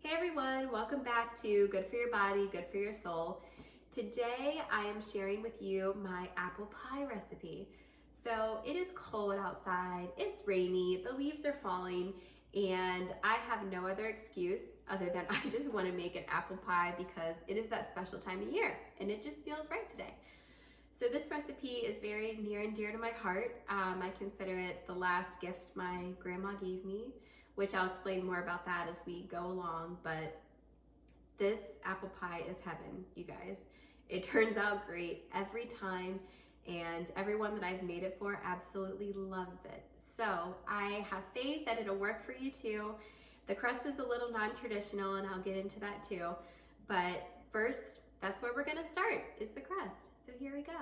Hey everyone, welcome back to Good for Your Body, Good for Your Soul. Today I am sharing with you my apple pie recipe. So it is cold outside, it's rainy, the leaves are falling, and I have no other excuse other than I just want to make an apple pie because it is that special time of year and it just feels right today. So this recipe is very near and dear to my heart. I consider it the last gift my grandma gave me, which I'll explain more about that as we go along, but this apple pie is heaven, you guys. It turns out great every time, and everyone that I've made it for absolutely loves it. So I have faith that it'll work for you too. The crust is a little non-traditional, and I'll get into that too. But first, that's where we're gonna start, is the crust. So here we go.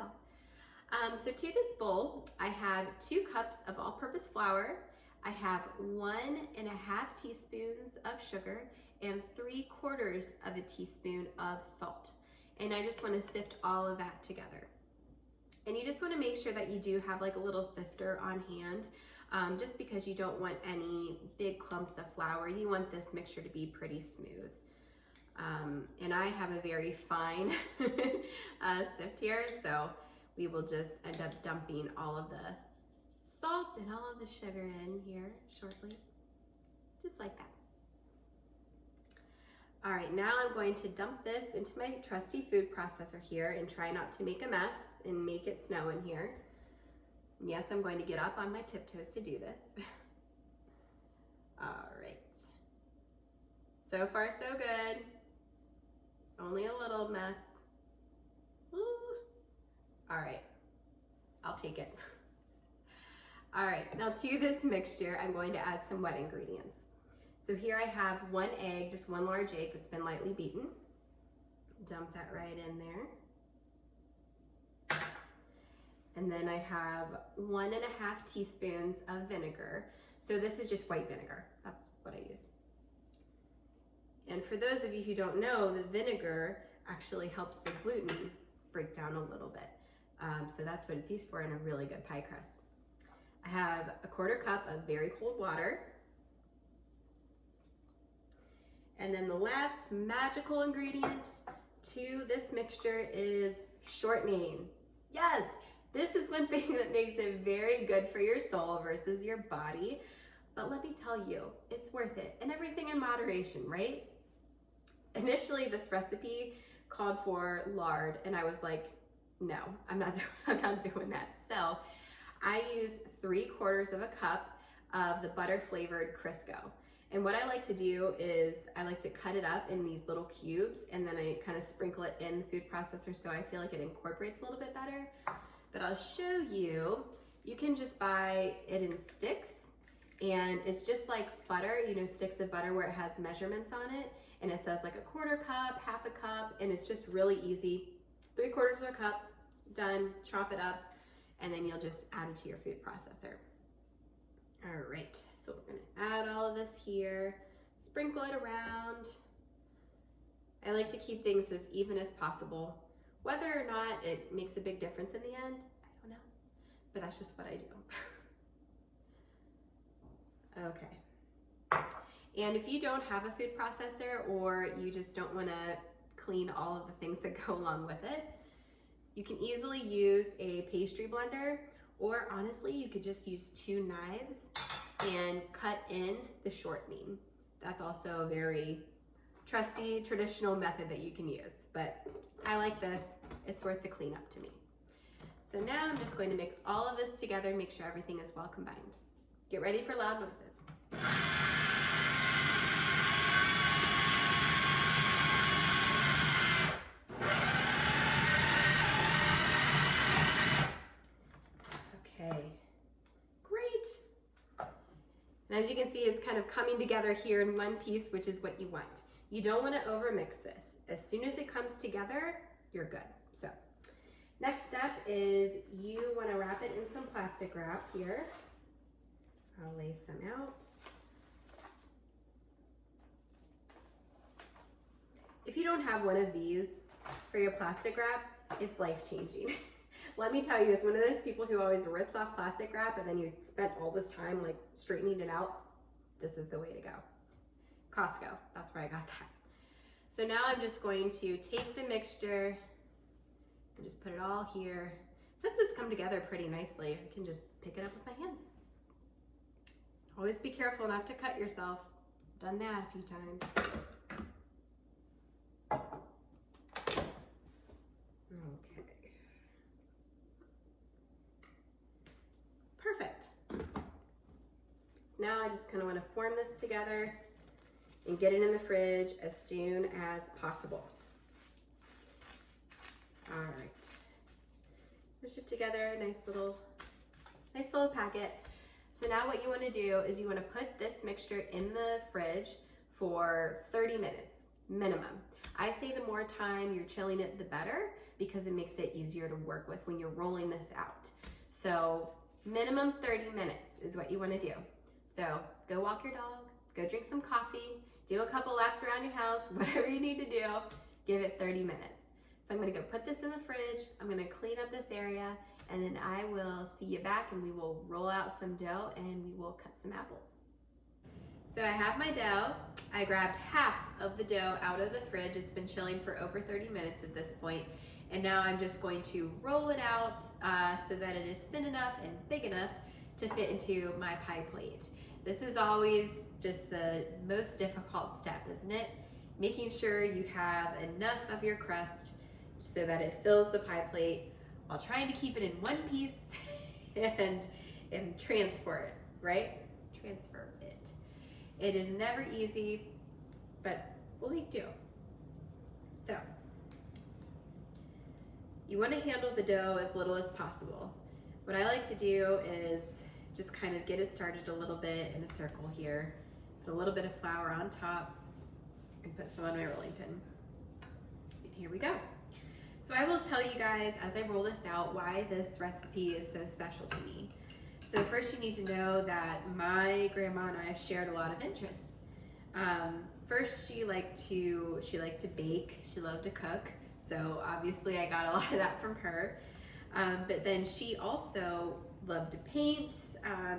So to this bowl, I have 2 cups of all-purpose flour. I have 1.5 teaspoons of sugar and 3/4 of a teaspoon of salt. And I just want to sift all of that together. And you just want to make sure that you do have like a little sifter on hand, just because you don't want any big clumps of flour. You want this mixture to be pretty smooth. And I have a very fine sift here, so we will just end up dumping all of the salt and all of the sugar in here shortly, just like that. All right, now I'm going to dump this into my trusty food processor here and try not to make a mess and make it snow in here. And yes, I'm going to get up on my tiptoes to do this. All right. So far, so good. Only a little mess. Woo. All right, I'll take it. All right, now to this mixture, I'm going to add some wet ingredients. So here I have 1 egg, just 1 large egg that's been lightly beaten. Dump that right in there. And then I have 1.5 teaspoons of vinegar. So this is just white vinegar, that's what I use. And for those of you who don't know, the vinegar actually helps the gluten break down a little bit. So that's what it's used for in a really good pie crust. I have 1/4 cup of very cold water. And then the last magical ingredient to this mixture is shortening. Yes, this is one thing that makes it very good for your soul versus your body. But let me tell you, it's worth it. And everything in moderation, right? Initially, this recipe called for lard, and I was like, no, I'm not doing that. So I use 3/4 of a cup of the butter flavored Crisco. And what I like to do is I like to cut it up in these little cubes, and then I kind of sprinkle it in the food processor so I feel like it incorporates a little bit better. But I'll show you, you can just buy it in sticks, and it's just like butter, you know, sticks of butter where it has measurements on it, and it says like 1/4 cup, 1/2 cup, and it's just really easy. 3/4 of a cup, done, chop it up, and then you'll just add it to your food processor. All right, so we're gonna add all of this here, sprinkle it around. I like to keep things as even as possible. Whether or not it makes a big difference in the end, I don't know, but that's just what I do. Okay. And if you don't have a food processor, or you just don't wanna clean all of the things that go along with it, you can easily use a pastry blender, or honestly, you could just use 2 knives and cut in the shortening. That's also a very trusty, traditional method that you can use, but I like this. It's worth the cleanup to me. So now I'm just going to mix all of this together, make sure everything is well combined. Get ready for loud noises. And as you can see, it's kind of coming together here in one piece, which is what you want. You don't want to overmix this. As soon as it comes together, you're good. So next step is you want to wrap it in some plastic wrap here. I'll lay some out. If you don't have one of these for your plastic wrap, it's life-changing. Let me tell you, as one of those people who always rips off plastic wrap and then you spent all this time like straightening it out, this is the way to go. Costco, that's where I got that. So now I'm just going to take the mixture and just put it all here. Since it's come together pretty nicely, I can just pick it up with my hands. Always be careful not to cut yourself. Done that a few times. Okay. Perfect. So now I just kind of want to form this together and get it in the fridge as soon as possible. All right. Push it together, nice little packet. So now what you want to do is you want to put this mixture in the fridge for 30 minutes minimum. I say the more time you're chilling it, the better, because it makes it easier to work with when you're rolling this out. So minimum 30 minutes is what you want to do. So go walk your dog, go drink some coffee, do a couple laps around your house, whatever you need to do, give it 30 minutes. So I'm gonna go put this in the fridge, I'm gonna clean up this area, and then I will see you back and we will roll out some dough and we will cut some apples. So I have my dough. I grabbed half of the dough out of the fridge. It's been chilling for over 30 minutes at this point. And now I'm just going to roll it out so that it is thin enough and big enough to fit into my pie plate. This is always just the most difficult step, isn't it? Making sure you have enough of your crust so that it fills the pie plate while trying to keep it in one piece and transfer it, right? Transfer it. It is never easy, but we'll make do. So, you want to handle the dough as little as possible. What I like to do is just kind of get it started a little bit in a circle here. Put a little bit of flour on top and put some on my rolling pin. And here we go. So I will tell you guys as I roll this out why this recipe is so special to me. So first you need to know that my grandma and I shared a lot of interests. First she liked to bake, she loved to cook. So obviously I got a lot of that from her. But then she also loved to paint,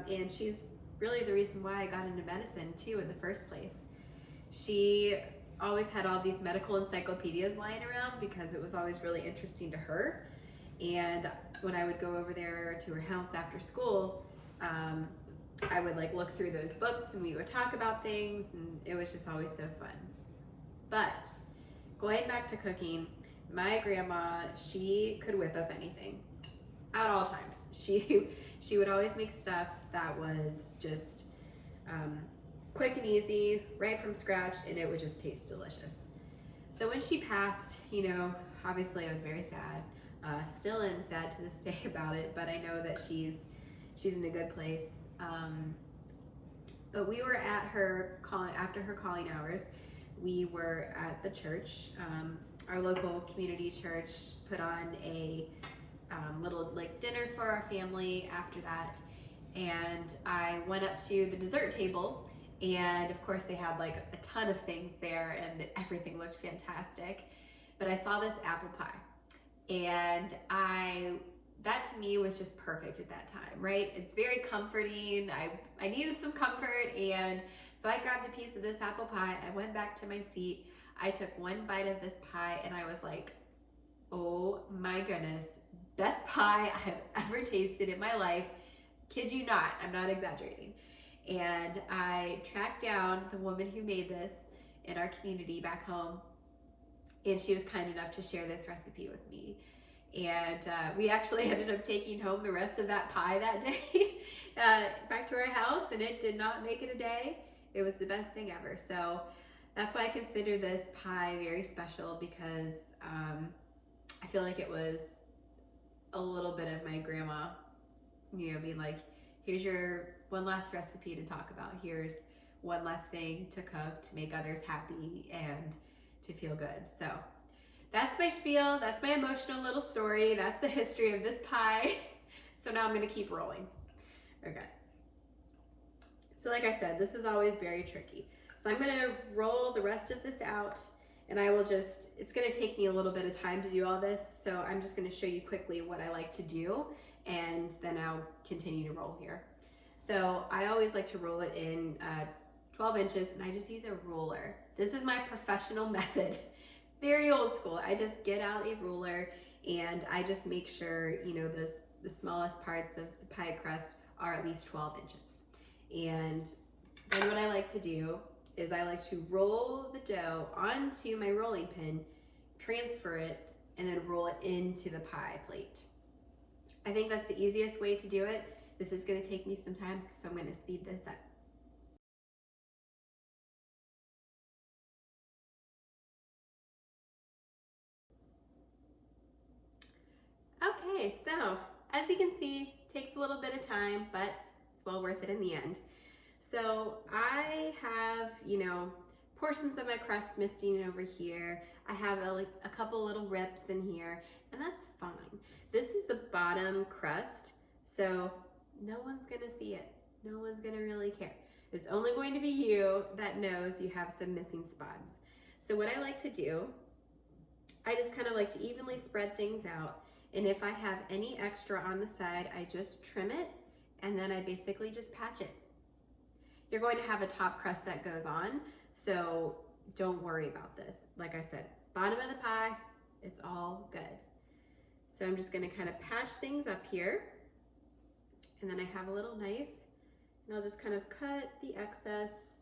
and she's really the reason why I got into medicine too in the first place. She always had all these medical encyclopedias lying around because it was always really interesting to her. And when I would go over there to her house after school, I would like look through those books and we would talk about things, and it was just always so fun. But going back to cooking, my grandma, she could whip up anything at all times. She would always make stuff that was just quick and easy, right from scratch, and it would just taste delicious. So when she passed, you know, obviously I was very sad. Still am sad to this day about it, but I know that she's in a good place. But we were at her after her calling hours. We were at the church. Our local community church put on a little like dinner for our family after that, and I went up to the dessert table, and of course they had like a ton of things there and everything looked fantastic, but I saw this apple pie, and that to me was just perfect at that time, right? It's very comforting. I needed some comfort, and so I grabbed a piece of this apple pie. I went back to my seat. I took one bite of this pie and I was like, oh my goodness, best pie I have ever tasted in my life. Kid you not, I'm not exaggerating. And I tracked down the woman who made this in our community back home, and she was kind enough to share this recipe with me. And we actually ended up taking home the rest of that pie that day back to our house, and it did not make it a day. It was the best thing ever. So that's why I consider this pie very special, because I feel like it was a little bit of my grandma, you know, being like, here's your one last recipe to talk about. Here's one last thing to cook to make others happy and to feel good. So that's my spiel. That's my emotional little story. That's the history of this pie. So now I'm going to keep rolling. Okay. So like I said, this is always very tricky. So I'm going to roll the rest of this out, and I will just, it's going to take me a little bit of time to do all this. So I'm just going to show you quickly what I like to do, and then I'll continue to roll here. So I always like to roll it in 12 inches, and I just use a ruler. This is my professional method. Very old school. I just get out a ruler and I just make sure, you know, the smallest parts of the pie crust are at least 12 inches. And then what I like to do is I like to roll the dough onto my rolling pin, transfer it, and then roll it into the pie plate. I think that's the easiest way to do it. This is going to take me some time, so I'm going to speed this up. Okay, so as you can see, takes a little bit of time, but it's well worth it in the end. So I have, you know, portions of my crust missing over here. I have a couple little rips in here, and that's fine. This is the bottom crust, so no one's gonna see it. No one's gonna really care. It's only going to be you that knows you have some missing spots. So what I like to do, I just kind of like to evenly spread things out. And if I have any extra on the side, I just trim it, and then I basically just patch it. You're going to have a top crust that goes on, so don't worry about this. Like I said, bottom of the pie, it's all good. So I'm just gonna kind of patch things up here, and then I have a little knife, and I'll just kind of cut the excess.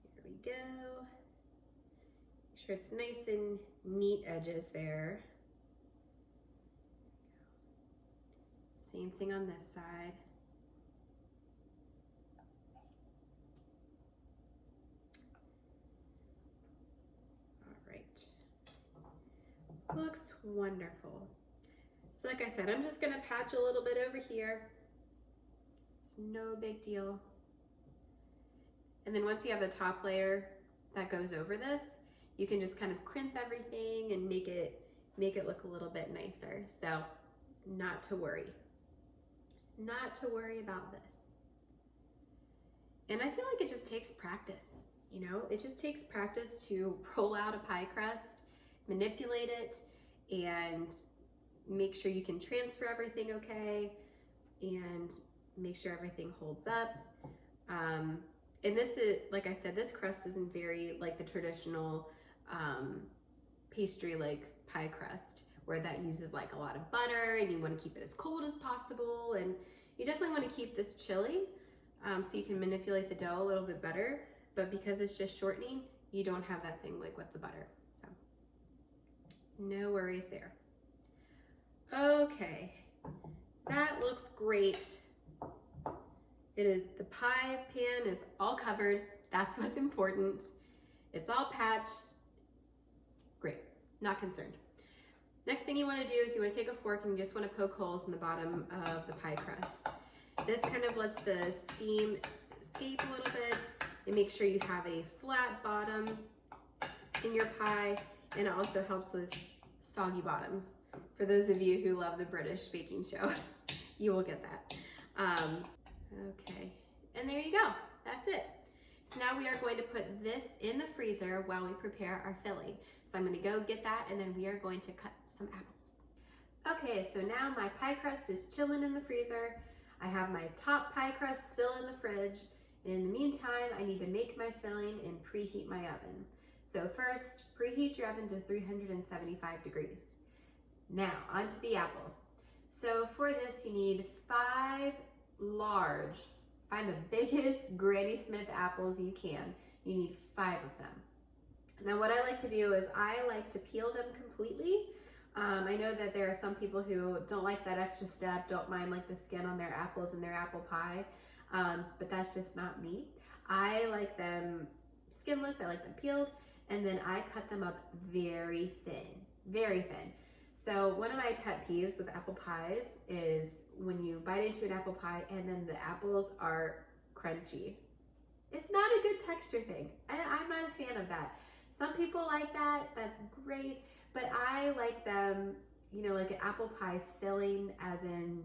Here we go. Make sure it's nice and neat edges there. Same thing on this side. All right. Looks wonderful. So like I said, I'm just gonna patch a little bit over here. It's no big deal. And then once you have the top layer that goes over this, you can just kind of crimp everything and make it look a little bit nicer. So not to worry. Not to worry about this. And I feel like it just takes practice, you know? It just takes practice to roll out a pie crust, manipulate it, and make sure you can transfer everything okay, and make sure everything holds up. And this is, like I said, this crust isn't very like the traditional pastry like pie crust, where that uses like a lot of butter, and you want to keep it as cold as possible, and you definitely want to keep this chilly so you can manipulate the dough a little bit better. But because it's just shortening, you don't have that thing like with the butter, so no worries there. Okay, that looks great. It is, the pie pan is all covered. That's what's important. It's all patched. Great, not concerned. Next thing you want to do is you want to take a fork and you just want to poke holes in the bottom of the pie crust. This kind of lets the steam escape a little bit and make sure you have a flat bottom in your pie, and it also helps with soggy bottoms. For those of you who love the British baking show, you will get that. Okay, and there you go. That's it. So now we are going to put this in the freezer while we prepare our filling. So I'm going to go get that, and then we are going to cut some apples. Okay, so now my pie crust is chilling in the freezer. I have my top pie crust still in the fridge. And in the meantime, I need to make my filling and preheat my oven. So first, preheat your oven to 375 degrees. Now, onto the apples. So for this, you need 5 large, find the biggest Granny Smith apples you can. You need 5 of them. Now what I like to do is I like to peel them completely. I know that there are some people who don't like that extra step, don't mind like the skin on their apples and their apple pie, but that's just not me. I like them skinless, I like them peeled, and then I cut them up very thin, very thin. So one of my pet peeves with apple pies is when you bite into an apple pie and then the apples are crunchy. It's not a good texture thing. I'm not a fan of that. Some people like that, that's great, but I like them, you know, like an apple pie filling, as in,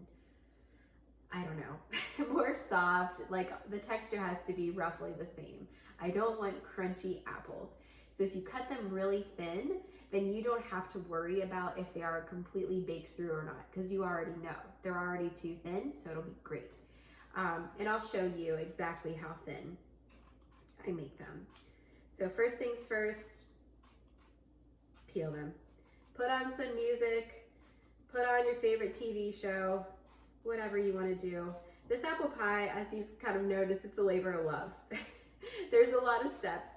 I don't know, more soft. Like the texture has to be roughly the same. I don't want crunchy apples. So if you cut them really thin, then you don't have to worry about if they are completely baked through or not, because you already know they're already too thin, so it'll be great. And I'll show you exactly how thin I make them. So first things first, peel them. Put on some music, put on your favorite TV show, whatever you want to do. This apple pie, as you've kind of noticed, it's a labor of love. There's a lot of steps,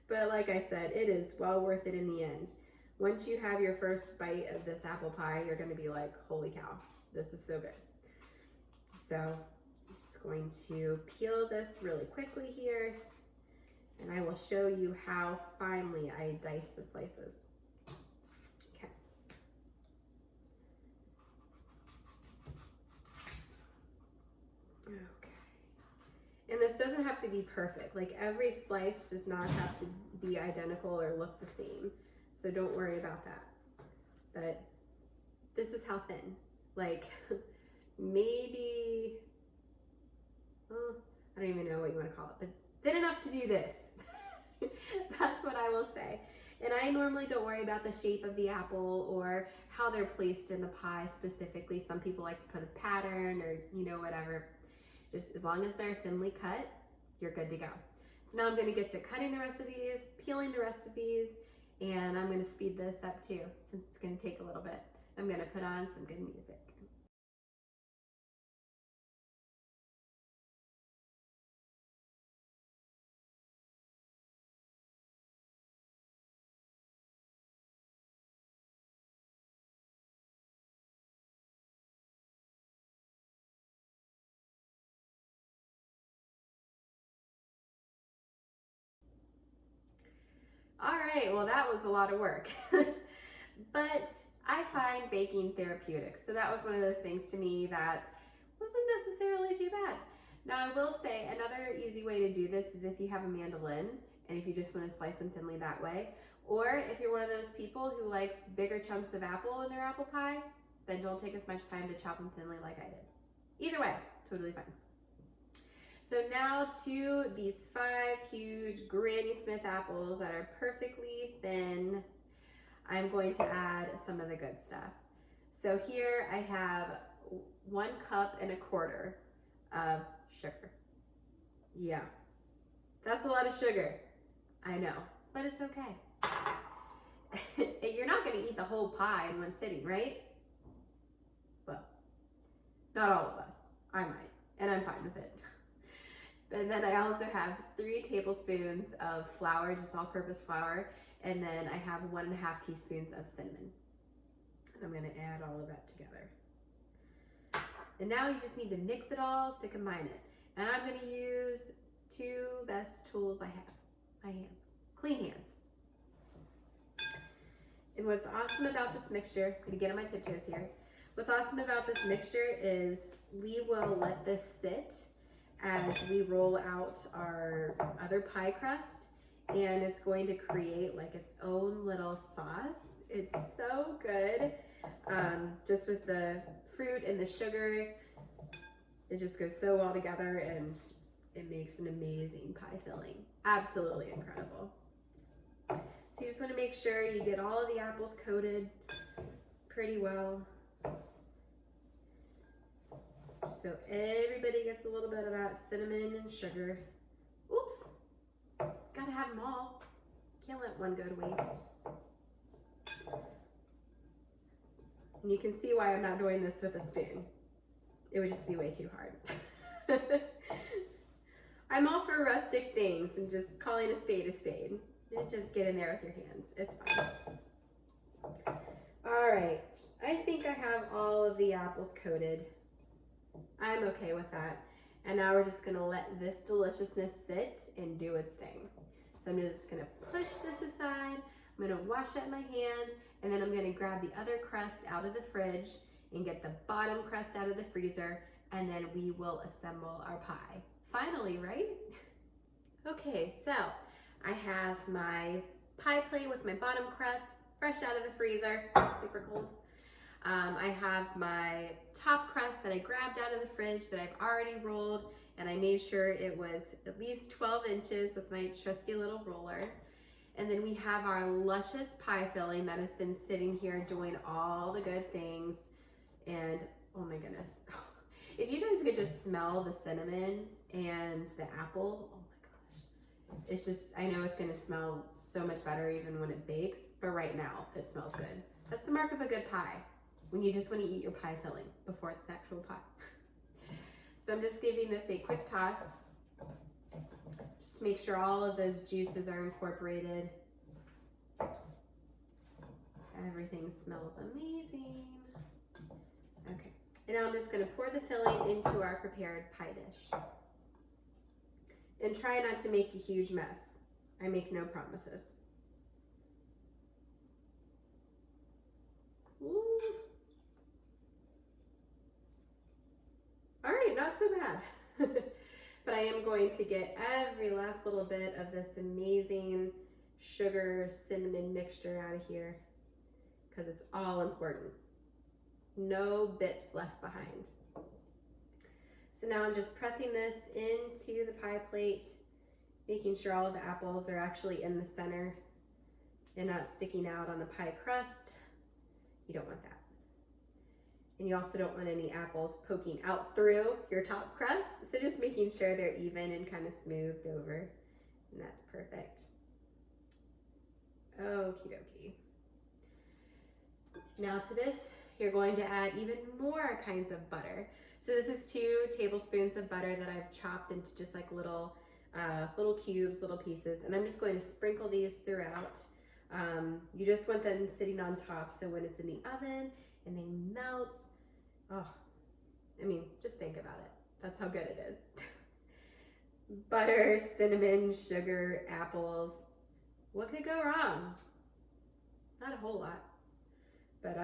but like I said, it is well worth it in the end. Once you have your first bite of this apple pie, you're going to be like, holy cow, this is so good. So I'm just going to peel this really quickly here, and I will show you how finely I dice the slices. Okay. Okay. And this doesn't have to be perfect. Like every slice does not have to be identical or look the same. So don't worry about that. But this is how thin. Like maybe, oh, I don't even know what you want to call it, but thin enough to do this. That's what I will say. And I normally don't worry about the shape of the apple or how they're placed in the pie specifically. Some people like to put a pattern or, you know, whatever. Just as long as they're thinly cut, you're good to go. So now I'm going to get to cutting the rest of these, peeling the rest of these, and I'm going to speed this up too, since it's going to take a little bit. I'm going to put on some good music. All right, well that was a lot of work, but I find baking therapeutic. So that was one of those things to me that wasn't necessarily too bad. Now I will say another easy way to do this is if you have a mandolin and if you just want to slice them thinly that way, or if you're one of those people who likes bigger chunks of apple in their apple pie, then don't take as much time to chop them thinly like I did. Either way, totally fine. So now to these 5 huge Granny Smith apples that are perfectly thin, I'm going to add some of the good stuff. So here I have 1 cup and a quarter of sugar. Yeah, that's a lot of sugar. I know, but it's okay. You're not gonna eat the whole pie in one sitting, right? Well, not all of us. I might, and I'm fine with it. And then I also have 3 tablespoons of flour, just all-purpose flour, and then I have 1.5 teaspoons of cinnamon. And I'm gonna add all of that together. And now you just need to mix it all to combine it. And I'm gonna use 2 best tools I have, my hands, clean hands. And what's awesome about this mixture, I'm gonna get on my tiptoes here. What's awesome about this mixture is we will let this sit as we roll out our other pie crust, and it's going to create like its own little sauce. It's so good. Just with the fruit and the sugar, it just goes so well together and it makes an amazing pie filling. Absolutely incredible. So you just want to make sure you get all of the apples coated pretty well, so everybody gets a little bit of that cinnamon and sugar. Oops, gotta have them all. Can't let one go to waste. And you can see why I'm not doing this with a spoon. It would just be way too hard. I'm all for rustic things and just calling a spade a spade. And just get in there with your hands. It's fine. All right, I think I have all of the apples coated. I'm okay with that. And now we're just gonna let this deliciousness sit and do its thing. So I'm just gonna push this aside. I'm gonna wash out my hands, and then I'm gonna grab the other crust out of the fridge and get the bottom crust out of the freezer, and then we will assemble our pie. Finally, right? Okay, so I have my pie plate with my bottom crust, fresh out of the freezer, super cold. I have my top crust that I grabbed out of the fridge that I've already rolled, and I made sure it was at least 12 inches with my trusty little roller. And then we have our luscious pie filling that has been sitting here doing all the good things. And oh my goodness, If you guys could just smell the cinnamon and the apple, oh my gosh. It's just, I know it's gonna smell so much better even when it bakes, but right now it smells good. That's the mark of a good pie, when you just wanna eat your pie filling before it's an actual pie. So I'm just giving this a quick toss. Just make sure all of those juices are incorporated. Everything smells amazing. Okay, and now I'm just gonna pour the filling into our prepared pie dish. And try not to make a huge mess. I make no promises. Ooh. All right, not so bad. But I am going to get every last little bit of this amazing sugar cinnamon mixture out of here because it's all important. No bits left behind. So now I'm just pressing this into the pie plate, making sure all of the apples are actually in the center and not sticking out on the pie crust. You don't want that. And you also don't want any apples poking out through your top crust. So just making sure they're even and kind of smoothed over. And that's perfect. Okie dokie. Now to this, you're going to add even more kinds of butter. So this is 2 tablespoons of butter that I've chopped into just like little cubes, little pieces. And I'm just going to sprinkle these throughout. You just want them sitting on top so when it's in the oven and they melt, oh, I mean, just think about it. That's how good it is. Butter, cinnamon, sugar, apples. What could go wrong? Not a whole lot. But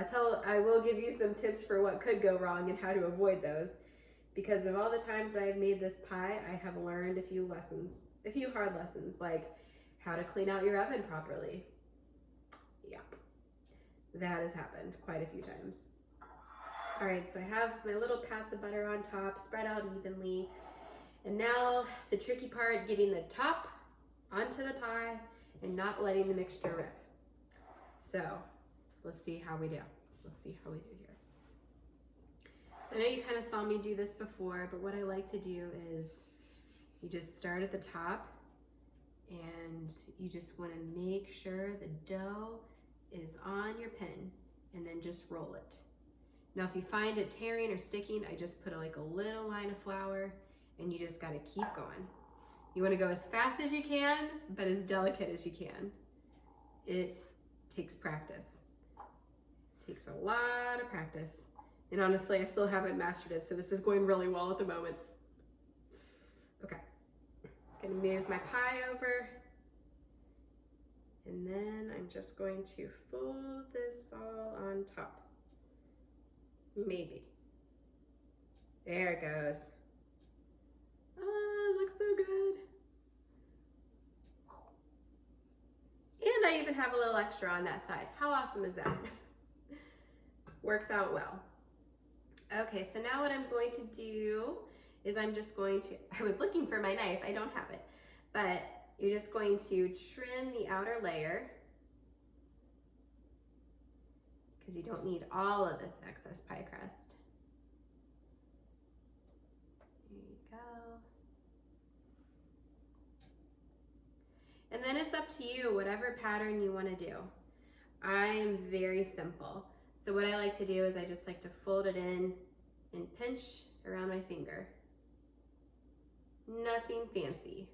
I will give you some tips for what could go wrong and how to avoid those. Because of all the times that I've made this pie, I have learned a few hard lessons, like how to clean out your oven properly. Yep, that has happened quite a few times. All right, so I have my little pats of butter on top, spread out evenly. And now the tricky part, getting the top onto the pie and not letting the mixture rip. So let's see how we do. Let's see how we do here. So I know you kind of saw me do this before, but what I like to do is you just start at the top and you just want to make sure the dough is on your pin and then just roll it. Now if you find it tearing or sticking, I just put like a little line of flour and you just got to keep going. You want to go as fast as you can, but as delicate as you can. It takes practice. It takes a lot of practice. And honestly, I still haven't mastered it, so this is going really well at the moment. Okay, gonna move my pie over. And then I'm just going to fold this all on top. Maybe. There it goes. Oh, it looks so good. And I even have a little extra on that side. How awesome is that? Works out well. Okay, so now what I'm going to do is I'm just going to, I was looking for my knife, I don't have it, but you're just going to trim the outer layer because you don't need all of this excess pie crust. There you go. And then it's up to you, whatever pattern you want to do. I'm very simple. So what I like to do is I just like to fold it in and pinch around my finger. Nothing fancy.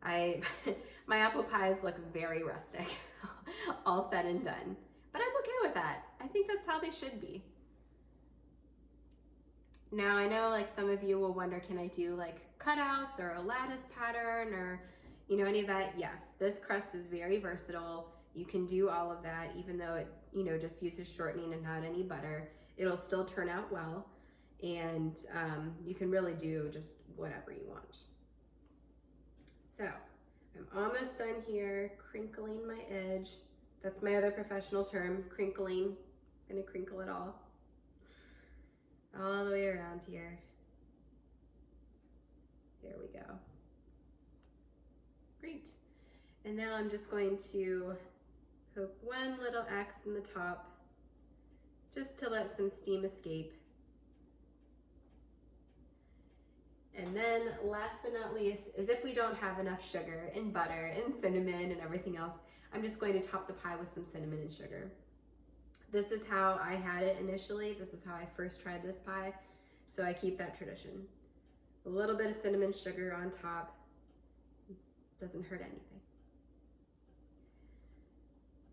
My apple pies look very rustic, all said and done. But I'm okay with that. I think that's how they should be. Now I know like some of you will wonder, can I do like cutouts or a lattice pattern or any of that? Yes, this crust is very versatile. You can do all of that, even though it just uses shortening and not any butter. It'll still turn out well, and you can really do just whatever you want. So I'm almost done here, crinkling my edge. That's my other professional term, crinkling. I'm gonna crinkle it all the way around here. There we go. Great. And now I'm just going to poke one little X in the top just to let some steam escape And then last but not least is if we don't have enough sugar and butter and cinnamon and everything else, I'm just going to top the pie with some cinnamon and sugar. This is how I had it initially. This is how I first tried this pie. So I keep that tradition. A little bit of cinnamon sugar on top. Doesn't hurt anything.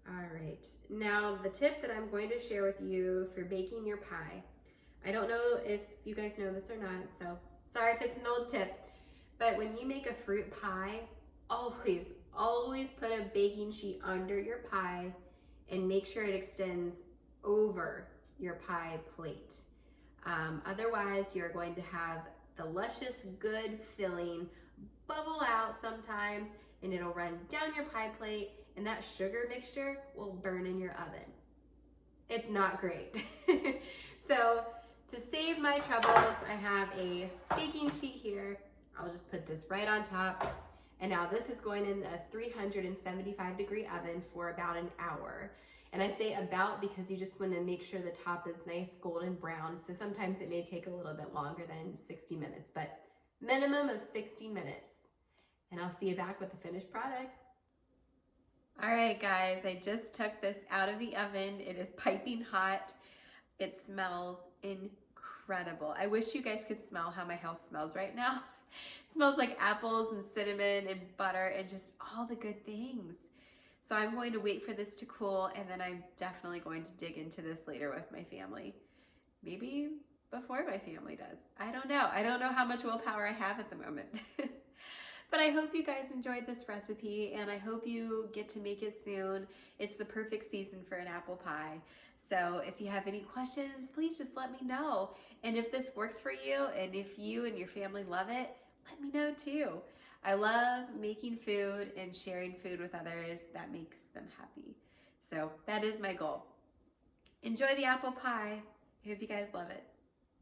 All right, now the tip that I'm going to share with you for baking your pie. I don't know if you guys know this or not, so sorry if it's an old tip, but when you make a fruit pie, always put a baking sheet under your pie and make sure it extends over your pie plate. Otherwise, you're going to have the luscious, good filling bubble out sometimes, and it'll run down your pie plate, and that sugar mixture will burn in your oven. It's not great. So to save my troubles, I have a baking sheet here. I'll just put this right on top. And now this is going in a 375-degree oven for about an hour. And I say about because you just want to make sure the top is nice golden brown. So sometimes it may take a little bit longer than 60 minutes, but minimum of 60 minutes. And I'll see you back with the finished product. All right, guys, I just took this out of the oven. It is piping hot. It smells incredible. I wish you guys could smell how my house smells right now. It smells like apples and cinnamon and butter and just all the good things. So I'm going to wait for this to cool, and then I'm definitely going to dig into this later with my family. Maybe before my family does. I don't know. I don't know how much willpower I have at the moment. But I hope you guys enjoyed this recipe, and I hope you get to make it soon. It's the perfect season for an apple pie. So if you have any questions, please just let me know. And if this works for you, and if you and your family love it, let me know too. I love making food and sharing food with others that makes them happy. So that is my goal. Enjoy the apple pie. I hope you guys love it.